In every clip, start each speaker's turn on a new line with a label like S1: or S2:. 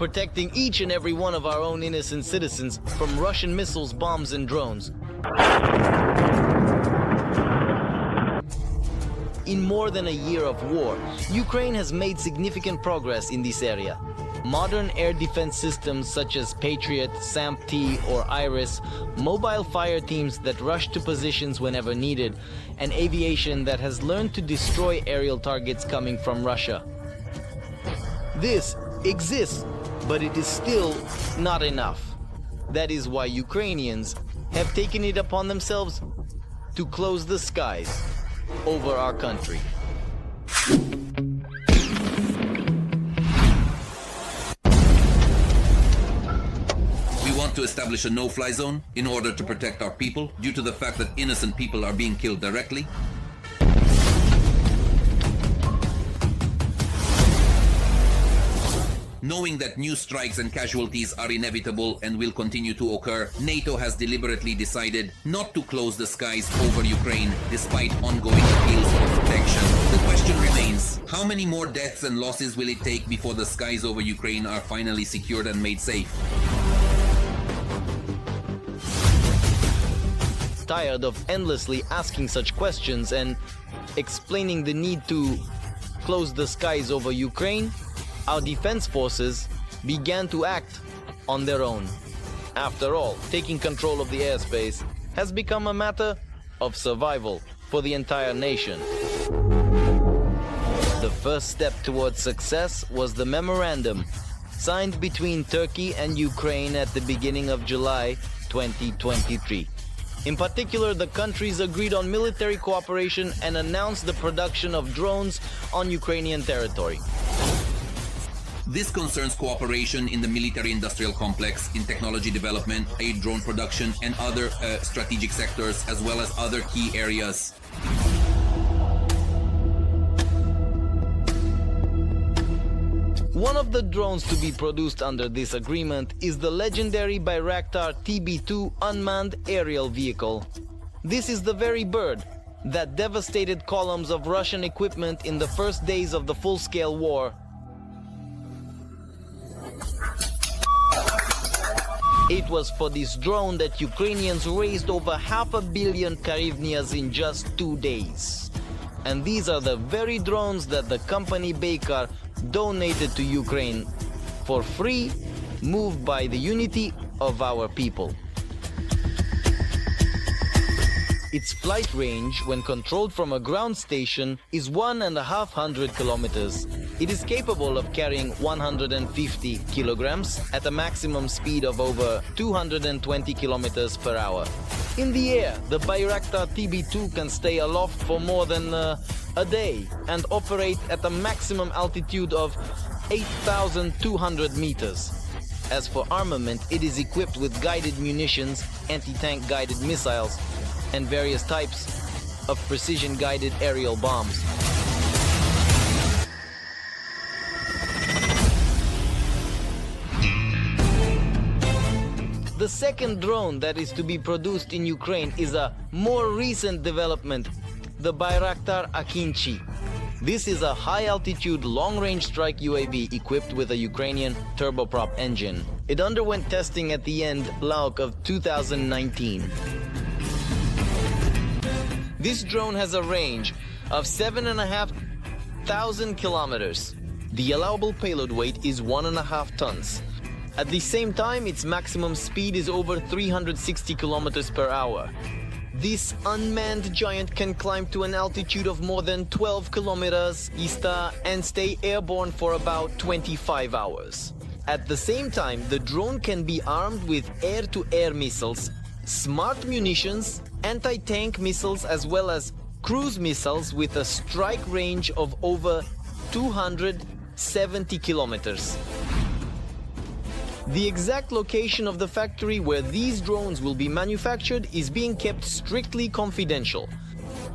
S1: protecting each and every one of our own innocent citizens from Russian missiles, bombs, and drones. In more than a year of war, Ukraine has made significant progress in this area. Modern air defense systems such as Patriot, SAMP-T, or IRIS, mobile fire teams that rush to positions whenever needed, and aviation that has learned to destroy aerial targets coming from Russia. This exists, but it is still not enough. That is why Ukrainians have taken it upon themselves to close the skies over our country.
S2: We want to establish a no-fly zone in order to protect our people due to the fact that innocent people are being killed directly. Knowing that new strikes and casualties are inevitable and will continue to occur, NATO has deliberately decided not to close the skies over Ukraine despite ongoing appeals for protection. The question remains, how many more deaths and losses will it take before the skies over Ukraine are finally secured and made safe?
S1: Tired of endlessly asking such questions and explaining the need to close the skies over Ukraine, our defense forces began to act on their own. After all, taking control of the airspace has become a matter of survival for the entire nation. The first step towards success was the memorandum signed between Turkey and Ukraine at the beginning of July 2023. In particular, the countries agreed on military cooperation and announced the production of drones on Ukrainian territory.
S2: This concerns cooperation in the military-industrial complex, in technology development, aid drone production, and other strategic sectors, as well as other key areas.
S1: One of the drones to be produced under this agreement is the legendary Bayraktar TB2 unmanned aerial vehicle. This is the very bird that devastated columns of Russian equipment in the first days of the full-scale war. It was for this drone that Ukrainians raised over 500 million hryvnias in just 2 days. And these are the very drones that the company Baykar donated to Ukraine for free, moved by the unity of our people. Its flight range, when controlled from a ground station, is 150 kilometers. It is capable of carrying 150 kilograms at a maximum speed of over 220 kilometers per hour. In the air, the Bayraktar TB2 can stay aloft for more than a day and operate at a maximum altitude of 8,200 meters. As for armament, it is equipped with guided munitions, anti-tank guided missiles, and various types of precision-guided aerial bombs. The second drone that is to be produced in Ukraine is a more recent development, the Bayraktar Akinci. This is a high-altitude, long-range strike UAV equipped with a Ukrainian turboprop engine. It underwent testing at the end of 2019. This drone has a range of 7,500 kilometers. The allowable payload weight is 1.5 tons. At the same time, its maximum speed is over 360 kilometers per hour. This unmanned giant can climb to an altitude of more than 12 kilometers and stay airborne for about 25 hours. At the same time, the drone can be armed with air-to-air missiles, smart munitions, anti-tank missiles, as well as cruise missiles with a strike range of over 270 kilometers. The exact location of the factory where these drones will be manufactured is being kept strictly confidential.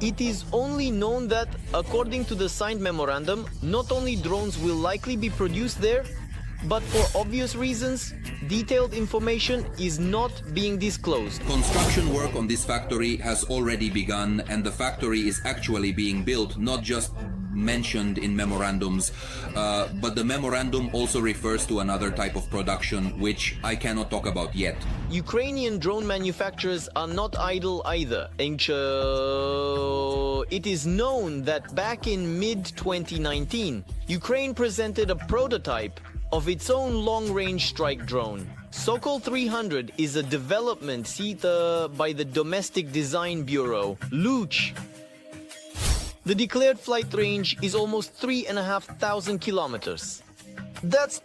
S1: It is only known that, according to the signed memorandum, not only drones will likely be produced there, but for obvious reasons, detailed information is not being disclosed.
S2: Construction work on this factory has already begun, and the factory is actually being built not just mentioned in memorandums, but the memorandum also refers to another type of production which I cannot talk about yet.
S1: Ukrainian drone manufacturers are not idle either. It is known that back in mid-2019, Ukraine presented a prototype of its own long-range strike drone. Sokol 300 is a development by the Domestic Design Bureau, Luch. The declared flight range is almost 3,500 kilometers. That's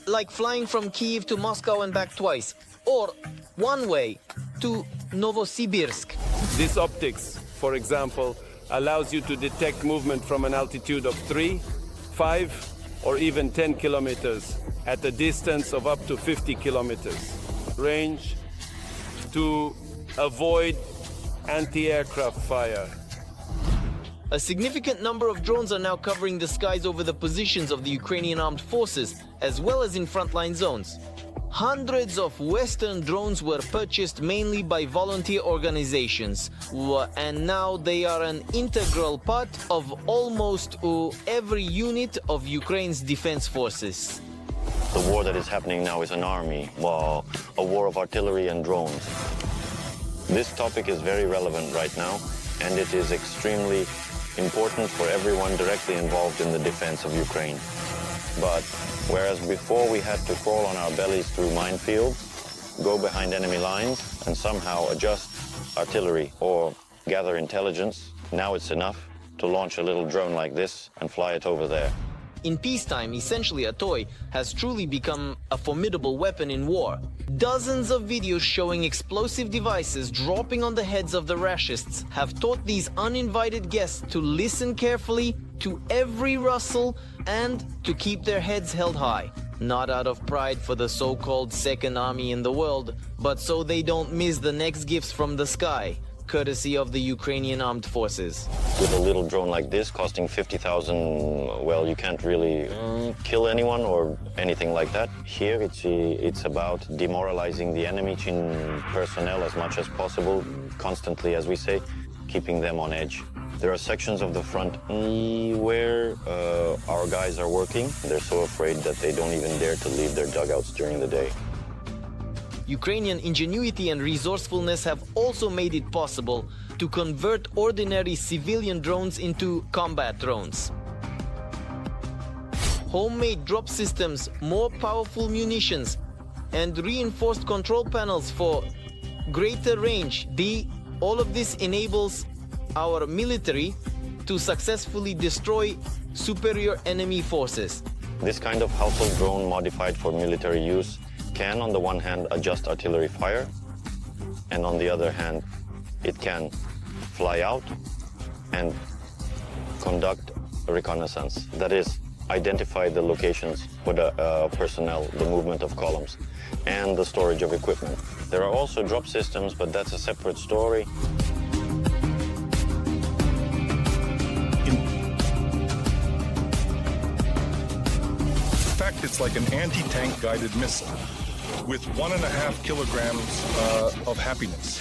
S1: like flying from Kyiv to Moscow and back twice, or one way to Novosibirsk.
S3: This optics, for example, allows you to detect movement from an altitude of 3, 5, or even 10 kilometers at a distance of up to 50 kilometers. Range to avoid anti-aircraft fire.
S1: A significant number of drones are now covering the skies over the positions of the Ukrainian armed forces, as well as in frontline zones. Hundreds of Western drones were purchased mainly by volunteer organizations, and now they are an integral part of almost every unit of Ukraine's defense forces.
S4: The war that is happening now is an army, well, a war of artillery and drones. This topic is very relevant right now, and it is extremely important for everyone directly involved in the defense of Ukraine. But whereas before we had to crawl on our bellies through minefields, go behind enemy lines, and somehow adjust artillery or gather intelligence, now it's enough to launch a little drone like this and fly it over there.
S1: In peacetime, essentially a toy has truly become a formidable weapon in war. Dozens of videos showing explosive devices dropping on the heads of the rashists have taught these uninvited guests to listen carefully to every rustle and to keep their heads held high. Not out of pride for the so-called second army in the world, but so they don't miss the next gifts from the sky, courtesy of the Ukrainian armed forces.
S4: With a little drone like this costing 50,000, well, you can't really kill anyone or anything like that. Here it's about demoralizing the enemy personnel as much as possible, constantly, as we say, keeping them on edge. There are sections of the front where our guys are working. They're so afraid that they don't even dare to leave their dugouts during the day.
S1: Ukrainian ingenuity and resourcefulness have also made it possible to convert ordinary civilian drones into combat drones. Homemade drop systems, more powerful munitions, and reinforced control panels for greater range. All of this enables our military to successfully destroy superior enemy forces.
S4: This kind of household drone modified for military use can, on the one hand, adjust artillery fire, and on the other hand, it can fly out and conduct a reconnaissance. That is, identify the locations for the personnel, the movement of columns, and the storage of equipment. There are also drop systems, but that's a separate story.
S5: In fact, it's like an anti-tank guided missile with 1.5 kilograms of happiness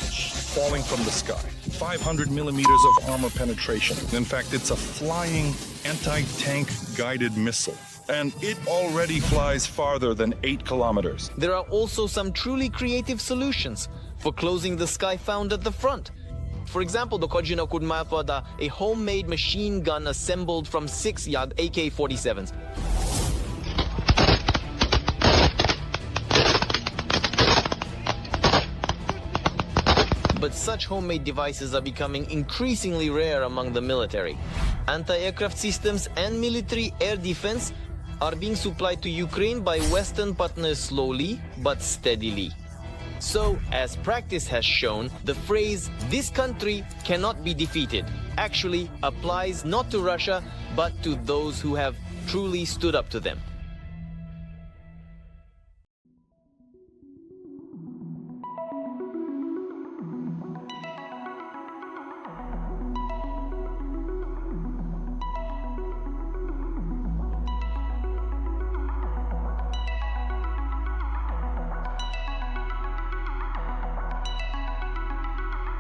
S5: falling from the sky. 500 millimeters of armor penetration. In fact, it's a flying anti-tank guided missile. And it already flies farther than 8 kilometers.
S1: There are also some truly creative solutions for closing the sky found at the front. For example, dochodzino kudmapada, a homemade machine gun assembled from 6 Yag AK-47s. But such homemade devices are becoming increasingly rare among the military. Anti-aircraft systems and military air defense are being supplied to Ukraine by Western partners slowly but steadily. So, as practice has shown, the phrase, "this country cannot be defeated," actually applies not to Russia, but to those who have truly stood up to them.